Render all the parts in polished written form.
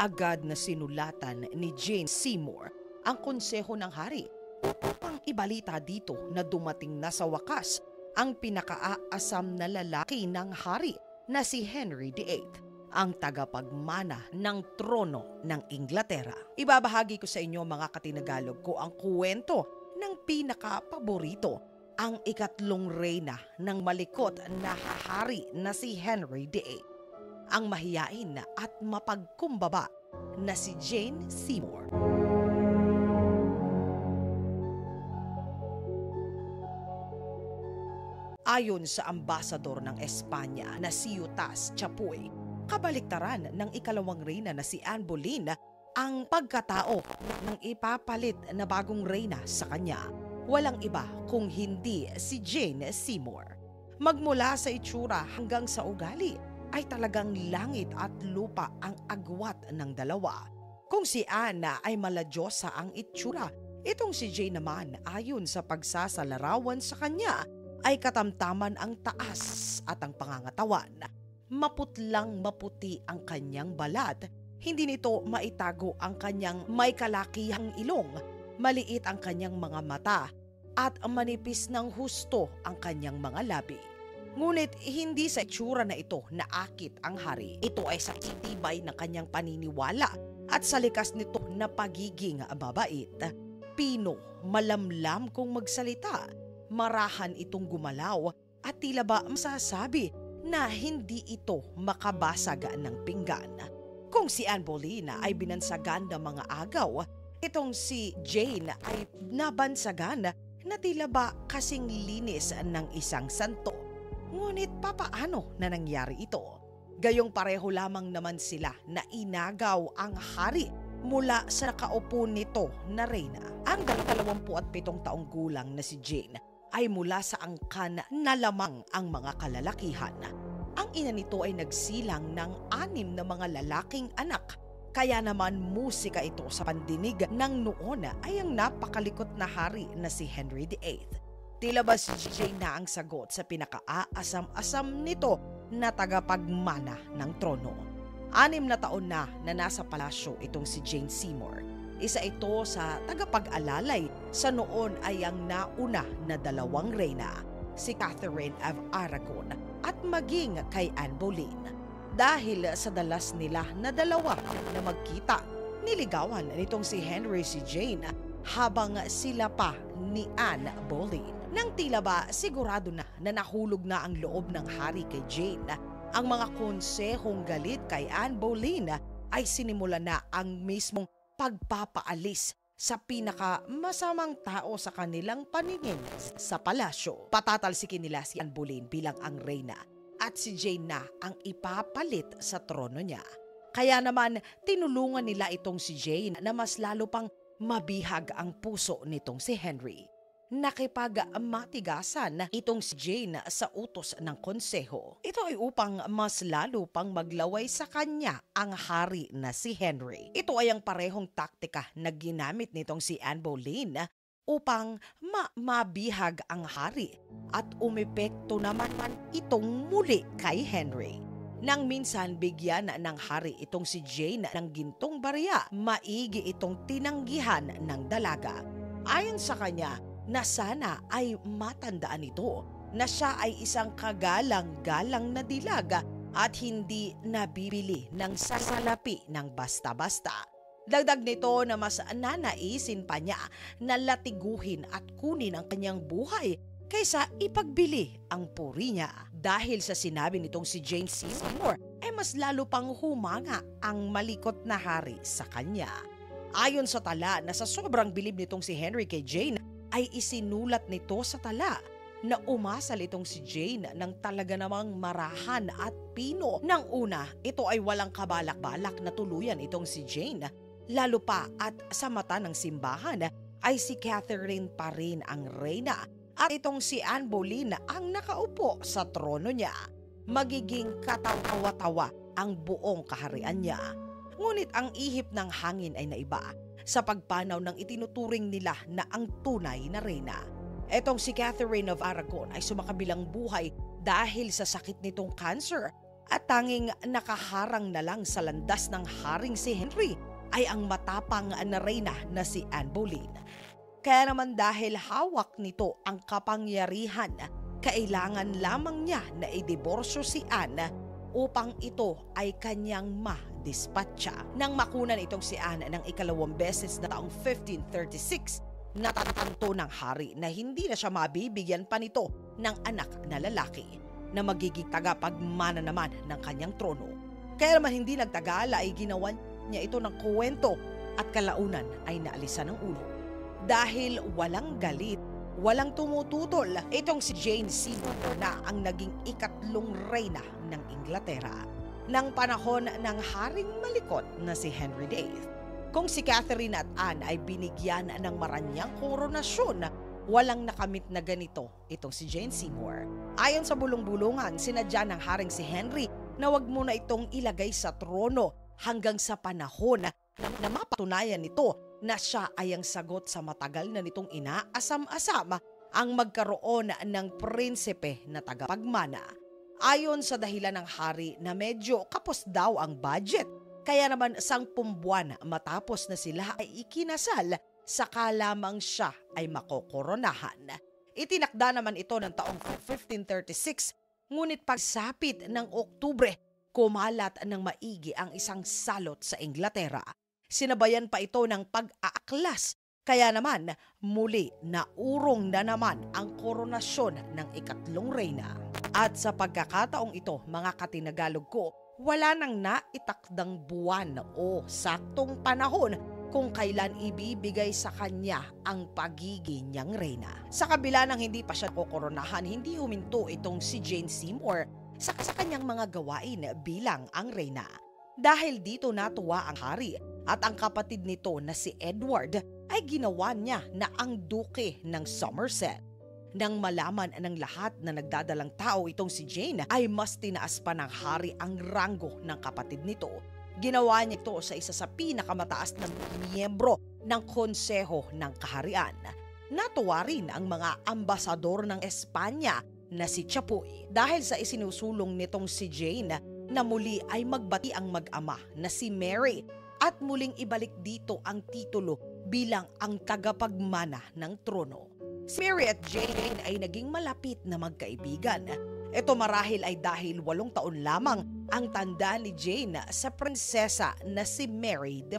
Agad na sinulatan ni Jane Seymour ang konseho ng hari upang ibalita dito na dumating na sa wakas ang pinakaaasam na lalaki ng hari na si Henry VIII, ang tagapagmana ng trono ng Inglaterra. Ibabahagi ko sa inyo mga katinagalog ko ang kwento ng pinakapaborito, ang ikatlong reyna ng malikot na hari na si Henry VIII, ang mahiyain at mapagkumbaba na si Jane Seymour. Ayon sa ambasador ng Espanya na si Eustace Chapuy, kabaliktaran ng ikalawang reyna na si Anne Boleyn ang pagkatao ng ipapalit na bagong reyna sa kanya. Walang iba kung hindi si Jane Seymour. Magmula sa itsura hanggang sa ugali ay talagang langit at lupa ang agwat ng dalawa. Kung si Anne ay maladyosa ang itsura, itong si Jane naman ayon sa pagsasalarawan sa kanya ay katamtaman ang taas at ang pangangatawan. Maputlang maputi ang kanyang balat, hindi nito maitago ang kanyang may kalakihang ilong, maliit ang kanyang mga mata at manipis ng husto ang kanyang mga labi. Ngunit hindi sa itsura na ito naakit ang hari. Ito ay sa titibay ng kanyang paniniwala at sa likas nito na pagiging mabait. Pino, malamlam kung magsalita, marahan itong gumalaw at tila ba masasabi na hindi ito makabasag ng pinggan. Kung si Anne Boleyn ay binansagan ng mga agaw, itong si Jane ay nabansagan na tila ba kasing linis ng isang santo. Ngunit papaano na nangyari ito? Gayong pareho lamang naman sila na inagaw ang hari mula sa nakaupo nito na reyna. Ang 27 taong gulang na si Jane ay mula sa angkan na lamang ang mga kalalakihan. Ang ina nito ay nagsilang ng 6 na mga lalaking anak. Kaya naman musika ito sa pandinig ng noon ay ang napakalikot na hari na si Henry VIII. Tila ba si Jane na ang sagot sa pinakaasam-asam nito na tagapagmana ng trono. 6 na taon na nasa palasyo itong si Jane Seymour. Isa ito sa tagapag-alalay sa noon ay ang nauna na 2 reyna, si Catherine of Aragon at maging kay Anne Boleyn. Dahil sa dalas nila na 2 na magkita, niligawan nitong si Henry si Jane habang sila pa ni Anne Boleyn. Nang tila ba sigurado na nahulog na ang loob ng hari kay Jane, ang mga konsehong galit kay Anne Boleyn ay sinimulan na ang mismong pagpapaalis sa pinakamasamang tao sa kanilang paningin sa palasyo. Patatalsikin nila si Anne Boleyn bilang ang reyna at si Jane na ang ipapalit sa trono niya. Kaya naman tinulungan nila itong si Jane na mas lalo pang mabihag ang puso nitong si Henry. Nakipagmatigasan itong si Jane sa utos ng konseho. Ito ay upang mas lalo pang maglaway sa kanya ang hari na si Henry. Ito ay ang parehong taktika na ginamit nitong si Anne Boleyn upang mabihag ang hari at umepekto naman itong muli kay Henry. Nang minsan bigyan ng hari itong si Jane ng gintong barya, maigi itong tinanggihan ng dalaga. Ayon sa kanya, na sana ay matandaan ito na siya ay isang kagalang-galang na dilaga at hindi nabibili ng sasalapi ng basta-basta. Dagdag nito na mas nanaisin pa niya na latiguhin at kunin ang kanyang buhay kaysa ipagbili ang puri niya. Dahil sa sinabi nitong si Jane Seymour ay mas lalo pang humanga ang malikot na hari sa kanya. Ayon sa tala na sa sobrang bilib nitong si Henry kay Jane ay isinulat nito sa tala na umasal itong si Jane ng talaga namang marahan at pino. Nang una, ito ay walang kabalak-balak na tuluyan itong si Jane. Lalo pa at sa mata ng simbahan ay si Catherine pa rin ang reyna at itong si Anne Boleyn ang nakaupo sa trono niya. Magiging katawa-tawa ang buong kaharian niya. Ngunit ang ihip ng hangin ay naiba sa pagpanaw ng itinuturing nila na ang tunay na reyna. Etong si Catherine of Aragon ay sumakabilang buhay dahil sa sakit nitong cancer At tanging nakaharang na lang sa landas ng haring si Henry ay ang matapang na reyna na si Anne Boleyn. Kaya naman dahil hawak nito ang kapangyarihan, kailangan lamang niya na idiborsyo si Anne upang ito ay kanyang madispatcha. Nang makunan itong si Anne ng ikalawang beses na taong 1536, natatanto ng hari na hindi na siya mabibigyan pa nito ng anak na lalaki na magiging tagapagmana naman ng kanyang trono. Kaya naman hindi nagtagal ay ginawa niya ito ng kuwento at kalaunan ay naalisan ng ulo. Dahil walang galit, walang tumututol, itong si Jane Seymour na ang naging ikatlong reyna ng Inglaterra ng panahon ng haring malikot na si Henry VIII. Kung si Catherine at Anne ay binigyan ng maranyang koronasyon, walang nakamit na ganito itong si Jane Seymour. Ayon sa bulong-bulungan, sinadya ng haring si Henry na wag muna itong ilagay sa trono hanggang sa panahon na mapatunayan nito na siya ay ang sagot sa matagal na nitong inaasam-asam ang magkaroon ng prinsipe na tagapagmana. Ayon sa dahilan ng hari na medyo kapos daw ang budget, kaya naman 10 buwan matapos na sila ay ikinasal, saka lamang siya ay makokoronahan. Itinakda naman ito ng taong 1536, ngunit pagsapit ng Oktubre, kumalat ng maigi ang isang salot sa Inglaterra. Sinabayan pa ito ng pag-aaklas, kaya naman muli naurong na naman ang koronasyon ng ikatlong reyna. At sa pagkakataong ito, mga katinagalog ko, wala nang naitakdang buwan o saktong panahon kung kailan ibibigay sa kanya ang pagiging niyang reyna. Sa kabila ng hindi pa siya kokoronahan, hindi huminto itong si Jane Seymour sa kanyang mga gawain bilang ang reyna. Dahil dito natuwa ang hari at ang kapatid nito na si Edward ay ginawa niya na ang duke ng Somerset. Nang malaman ng lahat na nagdadalang tao itong si Jane, ay mas tinaas pa ng hari ang ranggo ng kapatid nito. Ginawa niya ito sa isa sa pinakamataas na miyembro ng Konseho ng Kaharian. Natuwa rin ang mga ambasador ng Espanya na si Chapuy dahil sa isinusulong nitong si Jane na muli ay magbati ang mag-ama na si Mary at muling ibalik dito ang titulo bilang ang tagapagmana ng trono. Si Mary at Jane ay naging malapit na magkaibigan. Ito marahil ay dahil 8 taon lamang ang tanda ni Jane sa prinsesa na si Mary I.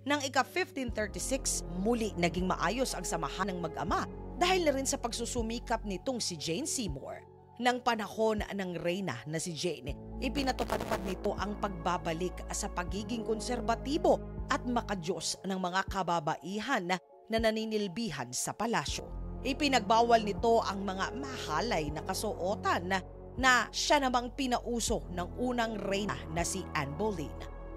Nang ika-1536, muli naging maayos ang samahan ng mag-ama dahil na rin sa pagsusumikap nitong si Jane Seymour. Nang panahon ng reyna na si Jane, ipinatupad nito ang pagbabalik sa pagiging konserbatibo at makadiyos ng mga kababaihan na naninilbihan sa palasyo. Ipinagbawal nito ang mga mahalay na kasuotan na siya namang pinauso ng unang reyna na si Anne Boleyn.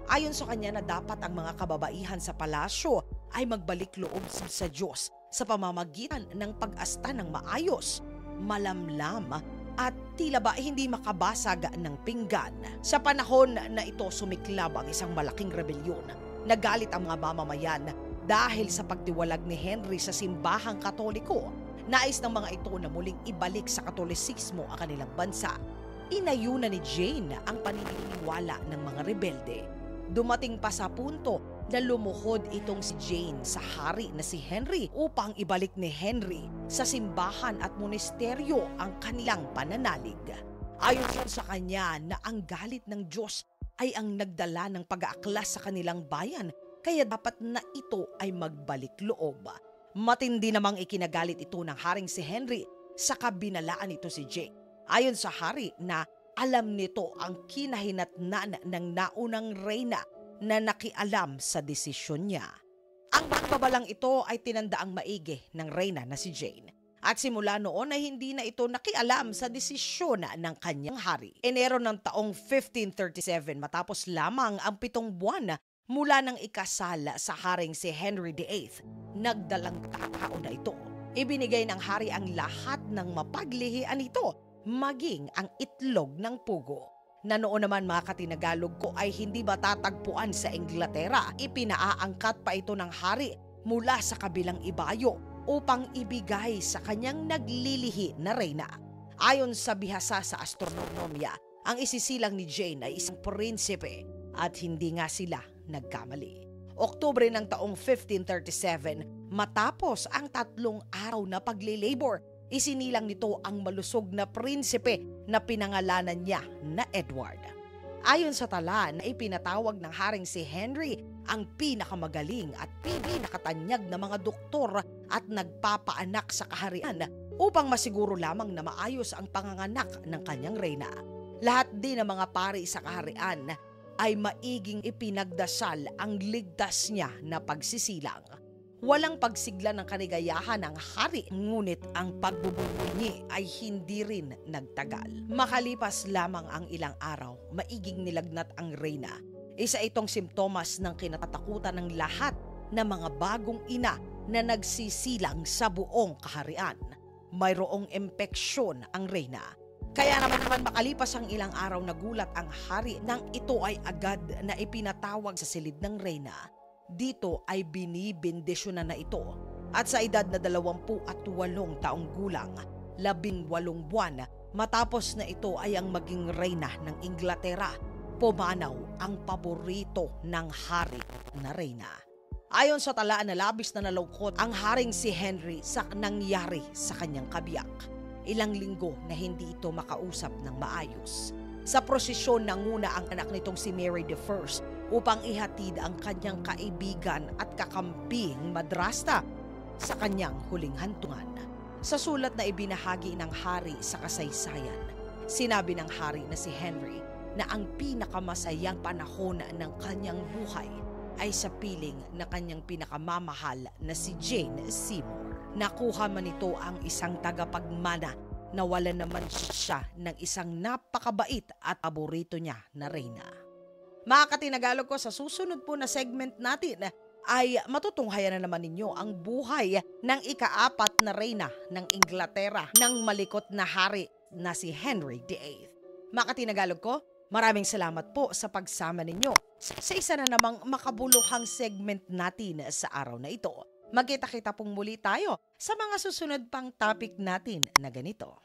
Ayon sa kanya na dapat ang mga kababaihan sa palasyo ay magbalik loob sa Diyos sa pamamagitan ng pag-asta ng maayos, malamlam at tila ba hindi makabasag ng pinggan. Sa panahon na ito sumiklab ang isang malaking rebelyon. Nagalit ang mga mamamayan dahil sa pagtiwalag ni Henry sa simbahang Katoliko. Nais ng mga ito na muling ibalik sa Katolisismo ang kanilang bansa. Inayuna ni Jane ang paniniwala ng mga rebelde. Dumating pa sa punto na lumuhod itong si Jane sa hari na si Henry upang ibalik ni Henry sa simbahan at monasteryo ang kanilang pananalig. Ayon sa kanya na ang galit ng Diyos ay ang nagdala ng pag-aaklas sa kanilang bayan, kaya dapat na ito ay magbalik loob. Matindi namang ikinagalit ito ng haring si Henry sa kabinalaan nito si Jane. Ayon sa hari na alam nito ang kinahinatnan ng naunang reyna na nakialam sa desisyon niya. Ang pagbabalang ito ay tinandaang maigi ng reyna na si Jane. At simula noon ay hindi na ito nakialam sa desisyon ng kanyang hari. Enero ng taong 1537 matapos lamang ang 7 buwan mula ng ikasal sa haring si Henry VIII, nagdalang tao na ito. Ibinigay ng hari ang lahat ng mapaglihian nito, maging ang itlog ng pugo. Na noon naman mga katinagalog ko ay hindi matatagpuan sa Inglaterra. Ipinaaangkat pa ito ng hari mula sa kabilang ibayo upang ibigay sa kanyang naglilihi na reyna. Ayon sa bihasa sa astronomya, Ang isisilang ni Jane ay isang prinsipe at hindi nga sila nagkamali. Oktubre ng taong 1537, matapos ang 3 araw na paglilabor, isinilang nito ang malusog na prinsipe na pinangalanan niya na Edward. Ayon sa tala na ipinatawag ng haring si Henry ang pinakamagaling at pinakatanyag na mga doktor at nagpapaanak sa kaharian upang masiguro lamang na maayos ang panganganak ng kanyang reyna. Lahat din ng mga pari sa kaharian ay maiging ipinagdasal ang ligtas niya na pagsisilang. Walang pagsigla ng kaligayahan ng hari, ngunit ang pagbubunyi ay hindi rin nagtagal. Makalipas lamang ang ilang araw, maiging nilagnat ang reyna. Isa itong simptomas ng kinatatakutan ng lahat na mga bagong ina na nagsisilang sa buong kaharian. Mayroong impeksyon ang reyna. Kaya naman makalipas ang ilang araw, nagulat ang hari nang ito ay agad na ipinatawag sa silid ng reyna. Dito ay binibindisyonan na ito at sa edad na 28 taong gulang, 18 buwan matapos na ito ay ang maging reyna ng Inglaterra, pumanaw ang paborito ng hari na reyna. Ayon sa talaan na labis na nalungkot ang haring si Henry sa nangyari sa kanyang kabiyak. Ilang linggo na hindi ito makausap ng maayos. Sa prosesyon nanguna ang anak nitong si Mary I upang ihatid ang kanyang kaibigan at kakamping madrasta sa kanyang huling hantungan. Sa sulat na ibinahagi ng hari sa kasaysayan, sinabi ng hari na si Henry na ang pinakamasayang panahon ng kanyang buhay ay sa piling na kanyang pinakamamahal na si Jane Seymour. Nakuha man ito ang isang tagapagmana na wala naman siya ng isang napakabait at paborito niya na reyna. Mga katinagalog ko, sa susunod po na segment natin ay matutunghayan na naman ninyo ang buhay ng ika-4 na reyna ng Inglaterra ng malikot na hari na si Henry VIII. Mga katinagalog ko, maraming salamat po sa pagsama ninyo sa isa na namang makabuluhang segment natin sa araw na ito. Magkita-kita pong muli tayo sa mga susunod pang topic natin na ganito.